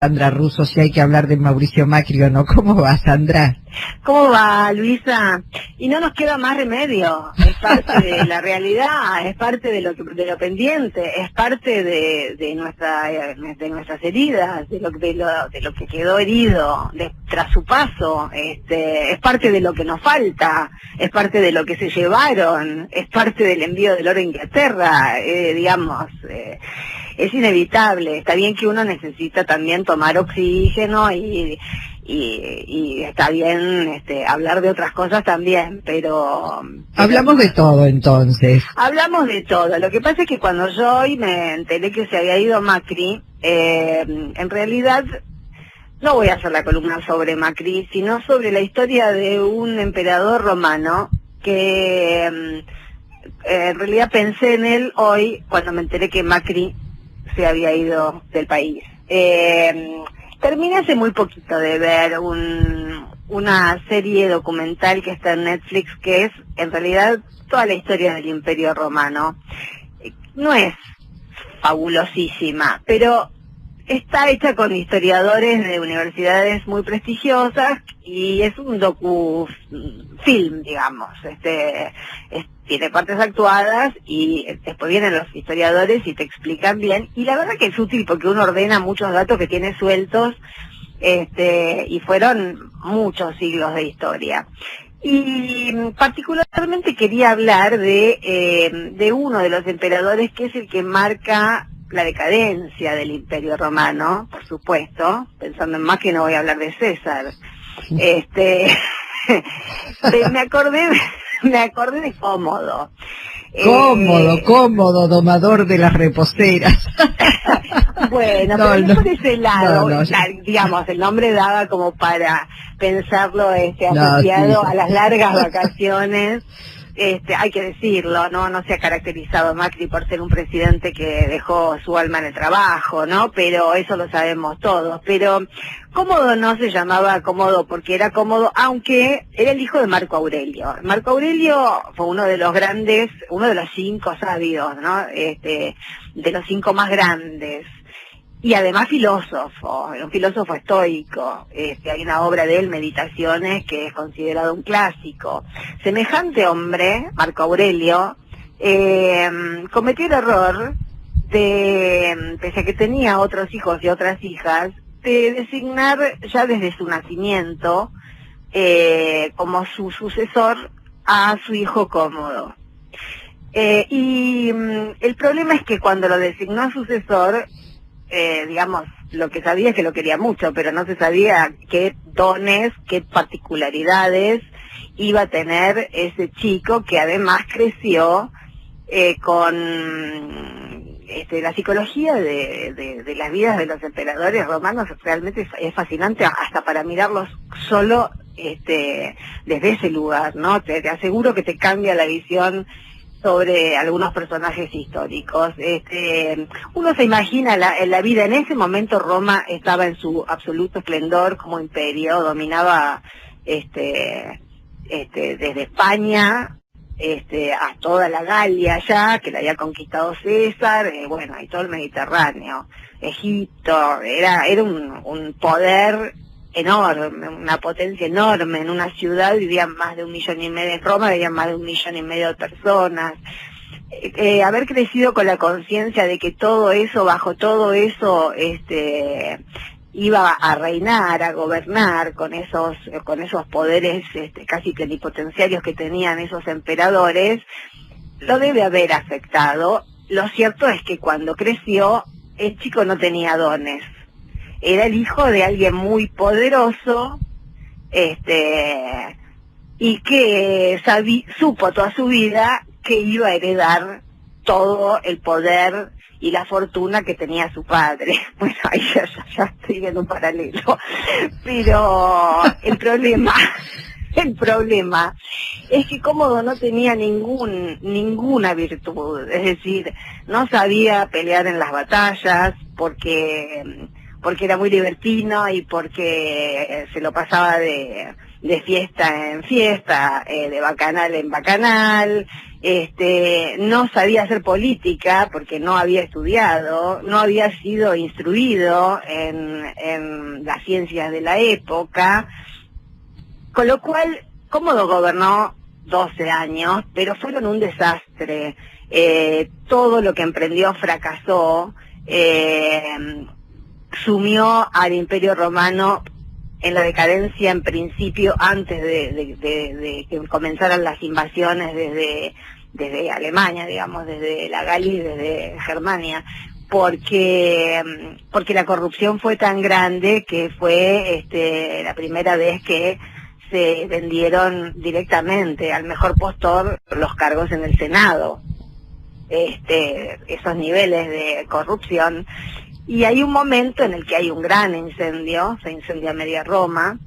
Sandra Russo, si hay que hablar de Mauricio Macri o no. ¿Cómo va, Sandra? ¿Cómo va, Luisa? Y no nos queda más remedio, es parte de la realidad, es parte de lo pendiente, es parte de nuestras heridas, de lo que quedó herido tras su paso, es parte de lo que nos falta, es parte de lo que se llevaron, es parte del envío del oro a Inglaterra, es inevitable. Está bien que uno necesita también tomar oxígeno y está bien hablar de otras cosas también, pero hablamos de todo entonces. Hablamos de todo. Lo que pasa es que cuando yo hoy me enteré que se había ido Macri, en realidad no voy a hacer la columna sobre Macri, sino sobre la historia de un emperador romano que en realidad pensé en él hoy cuando me enteré que Macri se había ido del país. Terminé hace muy poquito de ver una serie documental que está en Netflix, que es en realidad toda la historia del Imperio Romano. No es fabulosísima, pero está hecha con historiadores de universidades muy prestigiosas y es un docufilm, digamos. Tiene partes actuadas y después vienen los historiadores y te explican bien. Y la verdad que es útil porque uno ordena muchos datos que tiene sueltos y fueron muchos siglos de historia. Y particularmente quería hablar de uno de los emperadores que es el que marca la decadencia del Imperio Romano, por supuesto, pensando en más que no voy a hablar de César. Me acordé de Cómodo. Cómodo, domador de las reposteras. Bueno, no, pero no por ese lado, no, digamos, el nombre daba como para pensarlo asociado a las largas vacaciones. Hay que decirlo, no se ha caracterizado Macri por ser un presidente que dejó su alma en el trabajo, ¿no? Pero eso lo sabemos todos. Pero Cómodo no se llamaba Cómodo porque era cómodo, aunque era el hijo de Marco Aurelio. Marco Aurelio fue uno de los grandes, uno de los 5 sabios, ¿no? De los 5 más grandes. Y además filósofo, un filósofo estoico. Hay una obra de él, Meditaciones, que es considerado un clásico. Semejante hombre, Marco Aurelio, cometió el error de, pese a que tenía otros hijos y otras hijas, de designar ya desde su nacimiento como su sucesor a su hijo Cómodo. El problema es que cuando lo designó sucesor, lo que sabía es que lo quería mucho, pero no se sabía qué dones, qué particularidades iba a tener ese chico que además creció con la psicología de las vidas de los emperadores romanos. Realmente es fascinante hasta para mirarlos solo desde ese lugar, ¿no? Te aseguro que te cambia la visión sobre algunos personajes históricos. Uno se imagina la vida. En ese momento Roma estaba en su absoluto esplendor como imperio, dominaba desde España a toda la Galia ya, que la había conquistado César, y todo el Mediterráneo, Egipto, era un poder enorme, una potencia enorme. En una ciudad vivían más de 1,5 millones, en Roma vivían más de 1,5 millones de personas. Haber crecido con la conciencia de que todo eso, bajo todo eso, iba a reinar, a gobernar con esos poderes casi plenipotenciarios que tenían esos emperadores, lo debe haber afectado. Lo cierto es que cuando creció, el chico no tenía dones. Era el hijo de alguien muy poderoso, y que supo toda su vida que iba a heredar todo el poder y la fortuna que tenía su padre. Bueno, ahí ya estoy viendo un paralelo. Pero el problema es que Cómodo no tenía ninguna virtud. Es decir, no sabía pelear en las batallas porque porque era muy libertino y porque se lo pasaba de fiesta en fiesta, de bacanal en bacanal. No sabía hacer política porque no había estudiado, no había sido instruido en las ciencias de la época, con lo cual Cómodo gobernó 12 años, pero fueron un desastre. Todo lo que emprendió fracasó, sumió al Imperio Romano en la decadencia en principio, antes de que comenzaran las invasiones desde Alemania, digamos, desde la Galia y desde Germania, porque la corrupción fue tan grande que fue la primera vez que se vendieron directamente al mejor postor los cargos en el Senado, esos niveles de corrupción. Y hay un momento en el que hay un gran incendio, se incendia media Roma,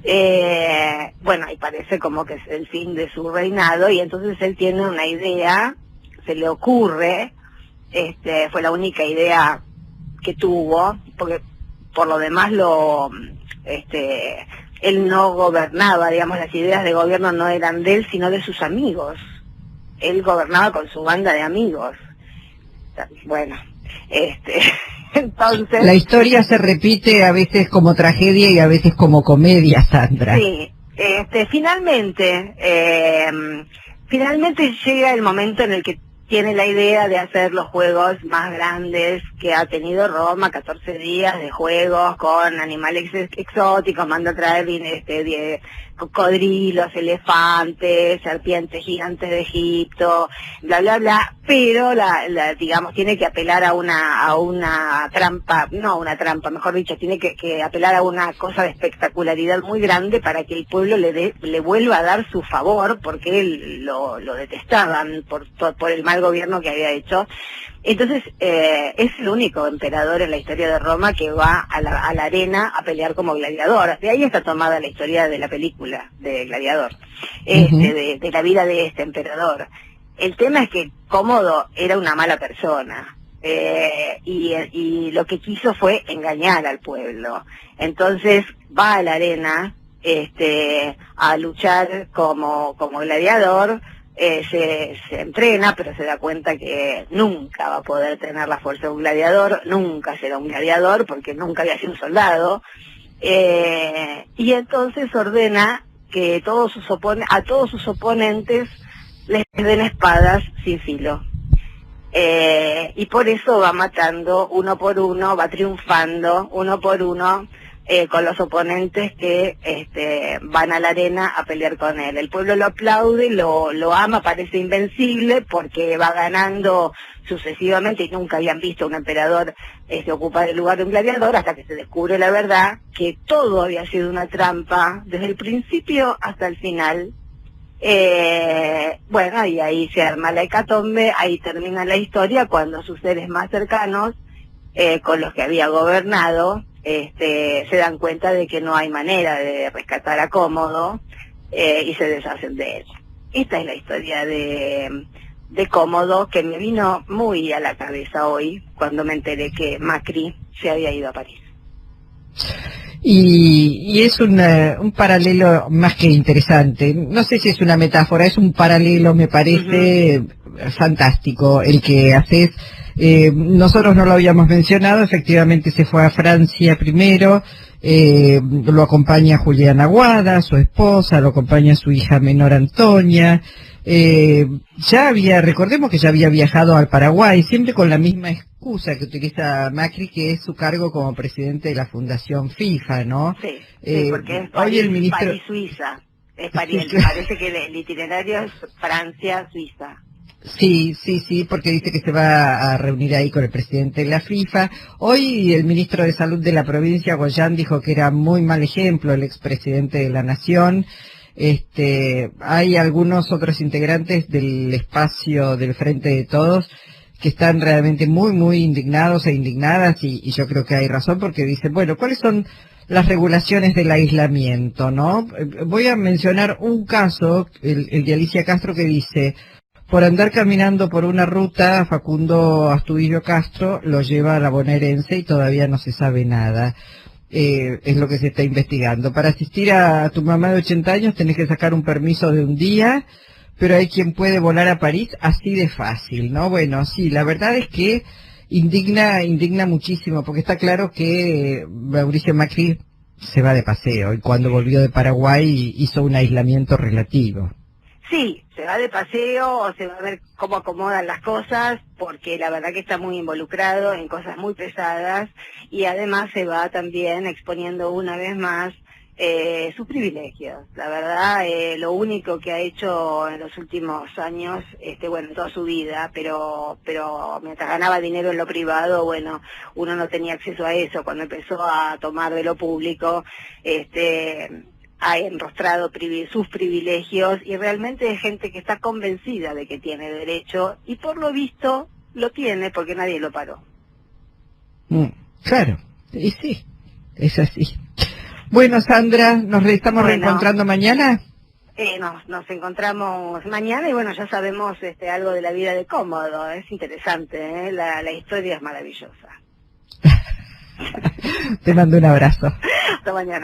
y parece como que es el fin de su reinado, y entonces él tiene una idea, se le ocurre, fue la única idea que tuvo, porque por lo demás él no gobernaba, digamos, las ideas de gobierno no eran de él, sino de sus amigos. Él gobernaba con su banda de amigos. Bueno, entonces... La historia se repite a veces como tragedia y a veces como comedia, Sandra. Sí, finalmente llega el momento en el que tiene la idea de hacer los juegos más grandes que ha tenido Roma, 14 días de juegos con animales exóticos, manda a traer cocodrilos, elefantes, serpientes gigantes de Egipto, bla bla bla, pero digamos tiene que apelar a una trampa, no una trampa, mejor dicho, tiene que apelar a una cosa de espectacularidad muy grande para que el pueblo le vuelva a dar su favor, porque él lo detestaban por el mal gobierno que había hecho. Entonces es el único emperador en la historia de Roma que va a la arena a pelear como gladiador. De ahí está tomada la historia de la película de Gladiador, de la vida de este emperador. El tema es que Cómodo era una mala persona, y lo que quiso fue engañar al pueblo. Entonces va a la arena a luchar como gladiador. Se entrena, pero se da cuenta que nunca va a poder tener la fuerza de un gladiador, nunca será un gladiador porque nunca había sido un soldado, y entonces ordena que a todos sus oponentes les den espadas sin filo, y por eso va matando uno por uno, va triunfando uno por uno, con los oponentes que van a la arena a pelear con él. El pueblo lo aplaude, lo ama, parece invencible porque va ganando sucesivamente, y nunca habían visto a un emperador ocupar el lugar de un gladiador, hasta que se descubre la verdad, que todo había sido una trampa desde el principio hasta el final. Y ahí se arma la hecatombe, ahí termina la historia, cuando sus seres más cercanos, con los que había gobernado, se dan cuenta de que no hay manera de rescatar a Cómodo, y se deshacen de él. Esta es la historia de Cómodo, que me vino muy a la cabeza hoy cuando me enteré que Macri se había ido a París. Y es un paralelo más que interesante. No sé si es una metáfora, es un paralelo, me parece fantástico el que haces. Nosotros no lo habíamos mencionado, efectivamente se fue a Francia primero, lo acompaña Juliana Aguada, su esposa, lo acompaña su hija menor Antonia. Recordemos que ya había viajado al Paraguay, siempre con la misma excusa que utiliza Macri, que es su cargo como presidente de la Fundación FIFA, ¿no? Sí, porque es hoy el ministro... París-Suiza, parece que el itinerario es Francia-Suiza. Sí, porque dice que se va a reunir ahí con el presidente de la FIFA. Hoy el ministro de Salud de la provincia, Goyán, dijo que era muy mal ejemplo el expresidente de la Nación. Hay algunos otros integrantes del espacio del Frente de Todos que están realmente muy indignados e indignadas, y yo creo que hay razón, porque dicen, bueno, ¿cuáles son las regulaciones del aislamiento, no? Voy a mencionar un caso, el de Alicia Castro, que dice: por andar caminando por una ruta, Facundo Astudillo Castro lo lleva a la bonaerense y todavía no se sabe nada. Es lo que se está investigando. Para asistir a tu mamá de 80 años tenés que sacar un permiso de un día, pero hay quien puede volar a París así de fácil, ¿no? Bueno, sí, la verdad es que indigna muchísimo, porque está claro que Mauricio Macri se va de paseo y cuando volvió de Paraguay hizo un aislamiento relativo. Sí, se va de paseo o se va a ver cómo acomodan las cosas, porque la verdad que está muy involucrado en cosas muy pesadas y además se va también exponiendo una vez más sus privilegios. La verdad, lo único que ha hecho en los últimos años, bueno, toda su vida, pero mientras ganaba dinero en lo privado, bueno, uno no tenía acceso a eso. Cuando empezó a tomar de lo público, ha enrostrado sus privilegios y realmente es gente que está convencida de que tiene derecho y por lo visto lo tiene porque nadie lo paró. Claro, y sí, es así. Bueno, Sandra, ¿nos estamos reencontrando mañana? Nos encontramos mañana y bueno, ya sabemos algo de la vida de Cómodo. Es interesante, la historia es maravillosa. Te mando un abrazo. Hasta mañana.